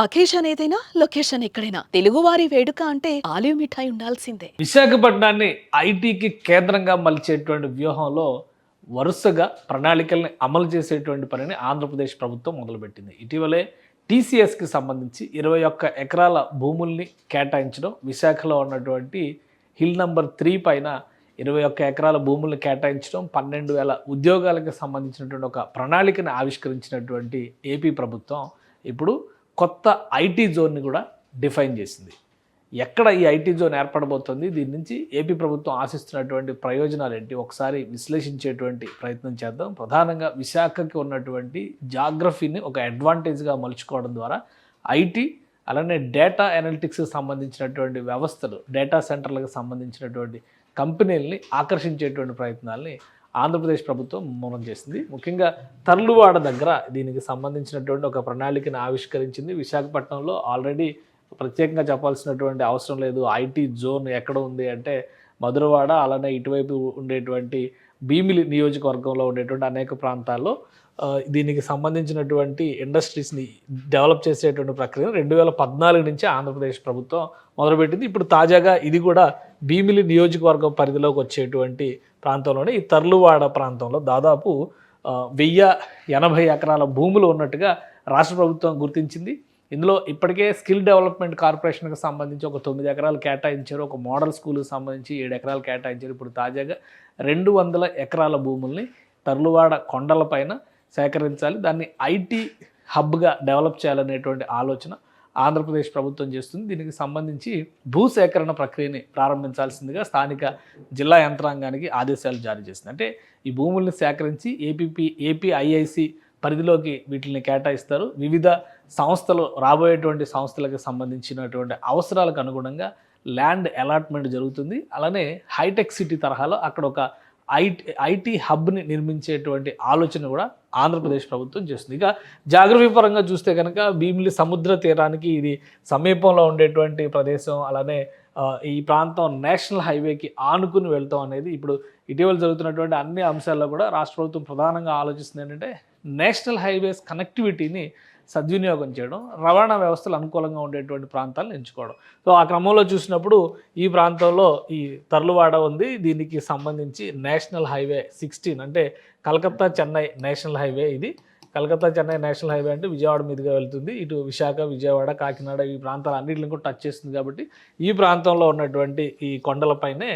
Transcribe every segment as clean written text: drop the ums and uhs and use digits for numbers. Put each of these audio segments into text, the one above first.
Occasion ఏదైనా location ఎక్కడైనా తెలుగువారి వేడుక అంటే ఆలివ్ మిఠాయి ఉండాల్సిందే. విశాఖపట్నాన్ని ఐటీకి కేంద్రంగా మలిచేటువంటి వ్యూహంలో వరుసగా ప్రణాళికల్ని అమలు చేసేటువంటి పనిని ఆంధ్రప్రదేశ్ ప్రభుత్వం మొదలుపెట్టింది. ఇటీవలే టీసీఎస్కి సంబంధించి 21 ఎకరాల భూముల్ని కేటాయించడం, విశాఖలో ఉన్నటువంటి హిల్ నంబర్ 3 పైన 21 ఎకరాల భూముల్ని కేటాయించడం, 12,000 ఉద్యోగాలకు సంబంధించినటువంటి ఒక ప్రణాళికను ఆవిష్కరించినటువంటి ఏపీ ప్రభుత్వం ఇప్పుడు కొత్త ఐటీ జోన్ని కూడా డిఫైన్ చేసింది. ఎక్కడ ఈ ఐటీ జోన్ ఏర్పడబోతుంది, దీని నుంచి ఏపీ ప్రభుత్వం ఆశిస్తున్నటువంటి ప్రయోజనాలు ఏంటి, ఒకసారి విశ్లేషించేటువంటి ప్రయత్నం చేద్దాం. ప్రధానంగా విశాఖకి ఉన్నటువంటి జాగ్రఫీని ఒక అడ్వాంటేజ్గా మలుచుకోవడం ద్వారా ఐటీ అలానే డేటా అనలిటిక్స్కి సంబంధించినటువంటి వ్యవస్థలు, డేటా సెంటర్లకు సంబంధించినటువంటి కంపెనీలని ఆకర్షించేటువంటి ప్రయత్నాల్ని ఆంధ్రప్రదేశ్ ప్రభుత్వం మౌనం చేసింది. ముఖ్యంగా తర్లువాడ దగ్గర దీనికి సంబంధించినటువంటి ఒక ప్రణాళికను ఆవిష్కరించింది. విశాఖపట్నంలో ఆల్రెడీ ప్రత్యేకంగా చెప్పాల్సినటువంటి అవసరం లేదు. ఐటీ జోన్ ఎక్కడ ఉంది అంటే మధురవాడ, అలానే ఇటువైపు ఉండేటువంటి భీమిలి నియోజకవర్గంలో ఉండేటువంటి అనేక ప్రాంతాల్లో దీనికి సంబంధించినటువంటి ఇండస్ట్రీస్ని డెవలప్ చేసేటువంటి ప్రక్రియను 2014 నుంచి ఆంధ్రప్రదేశ్ ప్రభుత్వం మొదలుపెట్టింది. ఇప్పుడు తాజాగా ఇది కూడా భీమిలి నియోజకవర్గం పరిధిలోకి వచ్చేటువంటి ప్రాంతంలోనే ఈ తర్లువాడ ప్రాంతంలో దాదాపు 1080 ఎకరాల భూములు ఉన్నట్టుగా రాష్ట్ర ప్రభుత్వం గుర్తించింది. ఇందులో ఇప్పటికే స్కిల్ డెవలప్మెంట్ కార్పొరేషన్కి సంబంధించి ఒక 9 ఎకరాలు కేటాయించారు, ఒక మోడల్ స్కూల్కి సంబంధించి 7 ఎకరాలు కేటాయించారు. ఇప్పుడు తాజాగా 200 ఎకరాల భూముల్ని తర్లువాడ కొండలపైన సేకరించాలి, దాన్ని ఐటీ హబ్గా డెవలప్ చేయాలనేటువంటి ఆలోచన ఆంధ్రప్రదేశ్ ప్రభుత్వం చేస్తుంది. దీనికి సంబంధించి భూసేకరణ ప్రక్రియని ప్రారంభించాల్సిందిగా స్థానిక జిల్లా యంత్రాంగానికి ఆదేశాలు జారీ చేసింది. అంటే ఈ భూముల్ని సేకరించి ఏపీఐఐసి పరిధిలోకి వీటిని కేటాయిస్తారు. వివిధ సంస్థలు, రాబోయేటువంటి సంస్థలకు సంబంధించినటువంటి అవసరాలకు అనుగుణంగా ల్యాండ్ అలాట్మెంట్ జరుగుతుంది. అలానే హైటెక్ సిటీ తరహాలో అక్కడ ఒక ఐటీ హబ్ని నిర్మించేటువంటి ఆలోచన కూడా ఆంధ్రప్రదేశ్ ప్రభుత్వం చేస్తుంది. ఇక జాగ్రఫీ పరంగా చూస్తే కనుక భీమిలి సముద్ర తీరానికి ఇది సమీపంలో ఉండేటువంటి ప్రదేశం. అలానే ఈ ప్రాంతం నేషనల్ హైవేకి ఆనుకుని వెళ్తాం అనేది ఇప్పుడు ఇటీవల జరుగుతున్నటువంటి అన్ని అంశాల్లో కూడా రాష్ట్ర ప్రభుత్వం ప్రధానంగా ఆలోచిస్తుంది ఏంటంటే నేషనల్ హైవేస్ కనెక్టివిటీని సద్వినియోగం చేయడం, రవాణా వ్యవస్థలు అనుకూలంగా ఉండేటువంటి ప్రాంతాలను ఎంచుకోవడం. సో ఆ క్రమంలో చూసినప్పుడు ఈ ప్రాంతంలో ఈ తర్లువాడ ఉంది. దీనికి సంబంధించి నేషనల్ హైవే 16 అంటే కలకత్తా చెన్నై నేషనల్ హైవే. ఇది కలకత్తా చెన్నై నేషనల్ హైవే అంటే విజయవాడ మీదుగా వెళ్తుంది. ఇటు విశాఖ, విజయవాడ, కాకినాడ ఈ ప్రాంతాలు అన్నింటిని కూడా టచ్ చేస్తుంది. కాబట్టి ఈ ప్రాంతంలో ఉన్నటువంటి ఈ కొండలపైనే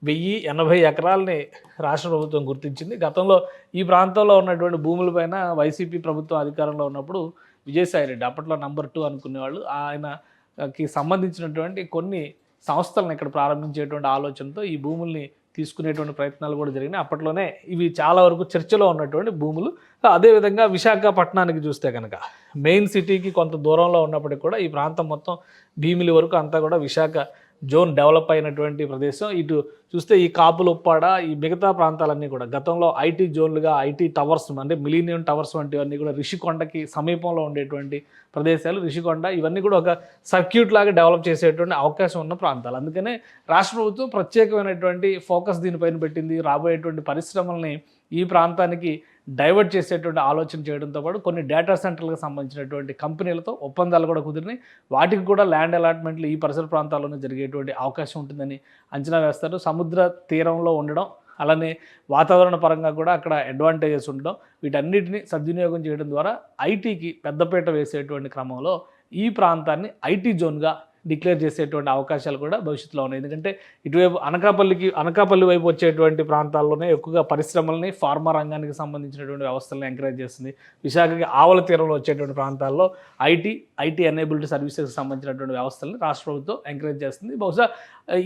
1080 ఎకరాలని రాష్ట్ర ప్రభుత్వం గుర్తించింది. గతంలో ఈ ప్రాంతంలో ఉన్నటువంటి భూములపైన వైసీపీ ప్రభుత్వం అధికారంలో ఉన్నప్పుడు విజయసాయిరెడ్డి, అప్పట్లో నంబర్ 2 అనుకునేవాళ్ళు, ఆయనకి సంబంధించినటువంటి కొన్ని సంస్థలను ఇక్కడ ప్రారంభించేటువంటి ఆలోచనతో ఈ భూముల్ని తీసుకునేటువంటి ప్రయత్నాలు కూడా జరిగినాయి. అప్పట్లోనే ఇవి చాలా వరకు చర్చలో ఉన్నటువంటి భూములు. అదేవిధంగా విశాఖపట్నానికి చూస్తే కనుక మెయిన్ సిటీకి కొంత దూరంలో ఉన్నప్పటికీ కూడా ఈ ప్రాంతం మొత్తం భీమిలి వరకు అంతా కూడా విశాఖ జోన్ డెవలప్ అయినటువంటి ప్రదేశం. ఇటు చూస్తే ఈ కాపులుప్పాడ, ఈ మిగతా ప్రాంతాలన్నీ కూడా గతంలో ఐటీ జోన్లుగా, ఐటీ టవర్స్ అంటే మిలీనియం టవర్స్ వంటివన్నీ కూడా రిషికొండకి సమీపంలో ఉండేటువంటి ప్రదేశాలు. రిషికొండ ఇవన్నీ కూడా ఒక సర్క్యూట్ లాగా డెవలప్ చేసేటువంటి అవకాశం ఉన్న ప్రాంతాలు. అందుకనే రాష్ట్ర ప్రభుత్వం ప్రత్యేకమైనటువంటి ఫోకస్ దీనిపైన పెట్టింది. రాబోయేటువంటి పరిశ్రమల్ని ఈ ప్రాంతానికి డైవర్ట్ చేసేటువంటి ఆలోచన చేయడంతో పాటు కొన్ని డేటా సెంటర్లకు సంబంధించినటువంటి కంపెనీలతో ఒప్పందాలు కూడా కుదిరినాయి. వాటికి కూడా ల్యాండ్ అలాట్మెంట్లు ఈ పరిసర ప్రాంతాల్లోనే జరిగేటువంటి అవకాశం ఉంటుందని అంచనా వేస్తారు. సముద్ర తీరంలో ఉండడం, అలానే వాతావరణ పరంగా కూడా అక్కడ అడ్వాంటేజెస్ ఉండడం, వీటన్నిటిని సద్వినియోగం చేయడం ద్వారా ఐటీకి పెద్దపీట వేసేటువంటి క్రమంలో ఈ ప్రాంతాన్ని ఐటీ జోన్గా డిక్లేర్ చేసేటువంటి అవకాశాలు కూడా భవిష్యత్తులో ఉన్నాయి. ఎందుకంటే ఇటువైపు అనకాపల్లి వైపు వచ్చేటువంటి ప్రాంతాల్లోనే ఎక్కువగా పరిశ్రమల్ని, ఫార్మా రంగానికి సంబంధించినటువంటి వ్యవస్థలను ఎంకరేజ్ చేస్తుంది. విశాఖకి ఆవల తీరంలో వచ్చేటువంటి ప్రాంతాల్లో ఐటీ ఎనేబుల్డ్ సర్వీసెస్కి సంబంధించినటువంటి వ్యవస్థలను రాష్ట్ర ప్రభుత్వం ఎంకరేజ్ చేస్తుంది. బహుశా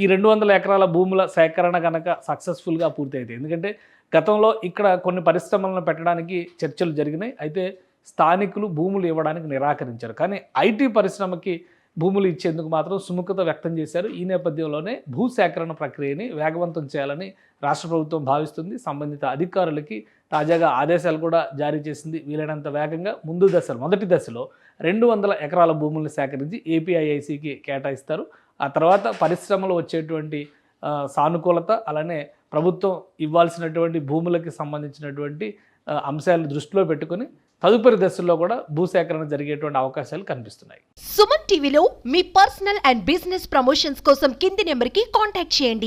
ఈ 200 ఎకరాల భూముల సేకరణ కనుక సక్సెస్ఫుల్గా పూర్తి అవుతాయి. ఎందుకంటే గతంలో ఇక్కడ కొన్ని పరిశ్రమలను పెట్టడానికి చర్చలు జరిగినాయి. అయితే స్థానికులు భూములు ఇవ్వడానికి నిరాకరించారు. కానీ ఐటీ పరిశ్రమకి భూములు ఇచ్చేందుకు మాత్రం సుముఖత వ్యక్తం చేశారు. ఈ నేపథ్యంలోనే భూసేకరణ ప్రక్రియని వేగవంతం చేయాలని రాష్ట్ర ప్రభుత్వం భావిస్తుంది. సంబంధిత అధికారులకి తాజాగా ఆదేశాలు కూడా జారీ చేసింది. వీలైనంత వేగంగా మొదటి దశలో 200 ఎకరాల భూముల్ని సేకరించి ఏపీఐఐసికి కేటాయిస్తారు. ఆ తర్వాత పరిశ్రమలు వచ్చేటువంటి సానుకూలత, అలానే ప్రభుత్వం ఇవ్వాల్సినటువంటి భూములకి సంబంధించినటువంటి అంశాలను దృష్టిలో పెట్టుకొని తదుపరి దశల్లో కూడా భూసేకరణ జరిగేటువంటి అవకాశాలు కనిపిస్తున్నాయి. సుమన్ టీవీలో మీ పర్సనల్ అండ్ బిజినెస్ ప్రమోషన్స్ కోసం కింది నెంబర్కి కాంటాక్ట్ చేయండి.